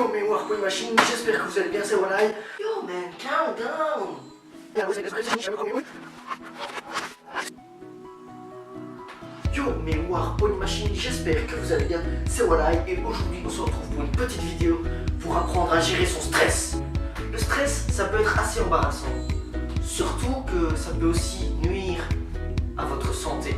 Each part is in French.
Yo mes Warpoint Machine, j'espère que vous allez bien, c'est Walleye. Yo man, calm down. Yo mes Warpoint Machine, j'espère que vous allez bien, c'est Walleye et aujourd'hui on se retrouve pour une petite vidéo pour apprendre à gérer son stress. Le stress, ça peut être assez embarrassant, surtout que ça peut aussi nuire à votre santé.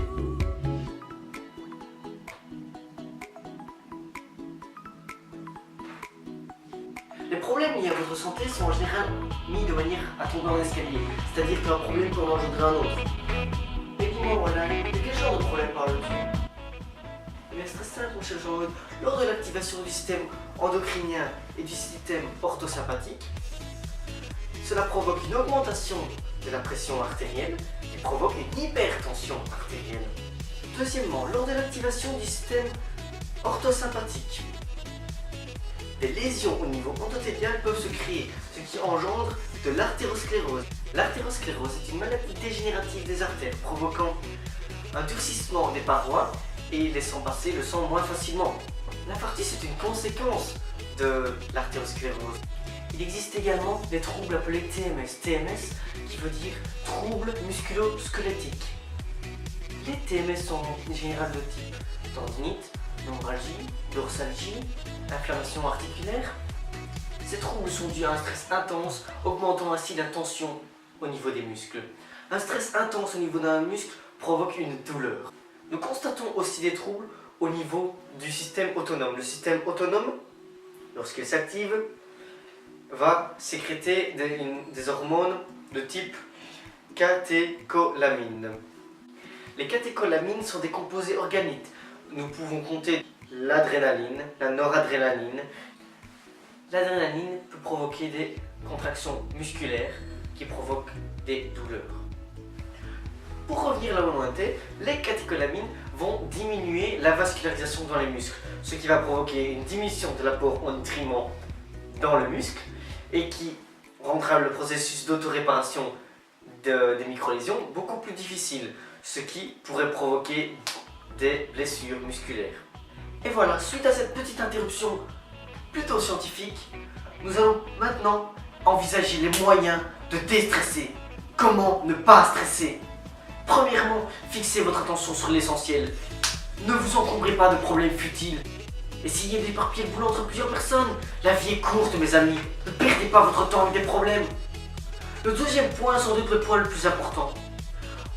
Les problèmes liés à votre santé sont en général mis de manière à tomber en escalier, c'est-à-dire qu'un problème peut en engendrer un autre. Et dis-moi voilà, de quel genre de problème parles-tu? Eh bien c'est très simple mon cher Jean-Claude. Lors de l'activation du système endocrinien et du système orthosympathique, cela provoque une augmentation de la pression artérielle qui provoque une hypertension artérielle. Deuxièmement, lors de l'activation du système orthosympathique, des lésions au niveau endothélial peuvent se créer, ce qui engendre de l'artérosclérose. L'artérosclérose est une maladie dégénérative des artères provoquant un durcissement des parois et laissant passer le sang moins facilement. L'infarctus est une conséquence de l'artérosclérose. Il existe également des troubles appelés TMS. TMS qui veut dire troubles musculo-squelettiques. Les TMS sont en général de type tendinite, névralgie, dorsalgie, inflammation articulaire. Ces troubles sont dus à un stress intense, augmentant ainsi la tension au niveau des muscles. Un stress intense au niveau d'un muscle provoque une douleur. Nous constatons aussi des troubles au niveau du système autonome. Le système autonome, lorsqu'il s'active, va sécréter des hormones de type catécholamine. Les catécholamines sont des composés organiques. Nous pouvons compter l'adrénaline, la noradrénaline. L'adrénaline peut provoquer des contractions musculaires qui provoquent des douleurs. Pour revenir là où on était, les catécholamines vont diminuer la vascularisation dans les muscles, ce qui va provoquer une diminution de l'apport en nutriments dans le muscle et qui rendra le processus d'autoréparation des micro-lésions beaucoup plus difficile, ce qui pourrait provoquer des blessures musculaires. Et voilà, suite à cette petite interruption plutôt scientifique, nous allons maintenant envisager les moyens de déstresser. Comment ne pas stresser? Premièrement, fixez votre attention sur l'essentiel. Ne vous encombrez pas de problèmes futiles. Essayez d'éparpiller le boulot entre plusieurs personnes. La vie est courte mes amis, ne perdez pas votre temps avec des problèmes. Le deuxième point, sans doute le point le plus important.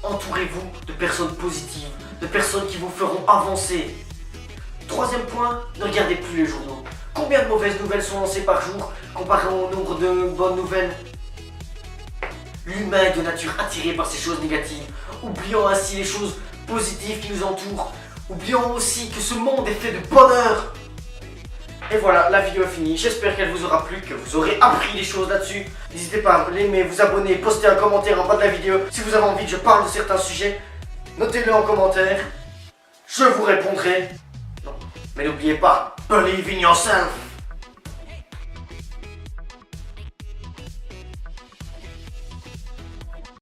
Entourez-vous de personnes positives, de personnes qui vous feront avancer. Troisième point, ne regardez plus les journaux. Combien de mauvaises nouvelles sont lancées par jour comparé au nombre de bonnes nouvelles? L'humain est de nature attiré par ces choses négatives, oubliant ainsi les choses positives qui nous entourent, oubliant aussi que ce monde est fait de bonheur. Et voilà, la vidéo est finie, j'espère qu'elle vous aura plu, que vous aurez appris des choses là-dessus. N'hésitez pas à l'aimer, vous abonner, poster un commentaire en bas de la vidéo. Si vous avez envie que je parle de certains sujets, notez-le en commentaire, je vous répondrai. Non, mais n'oubliez pas, believe in yourself.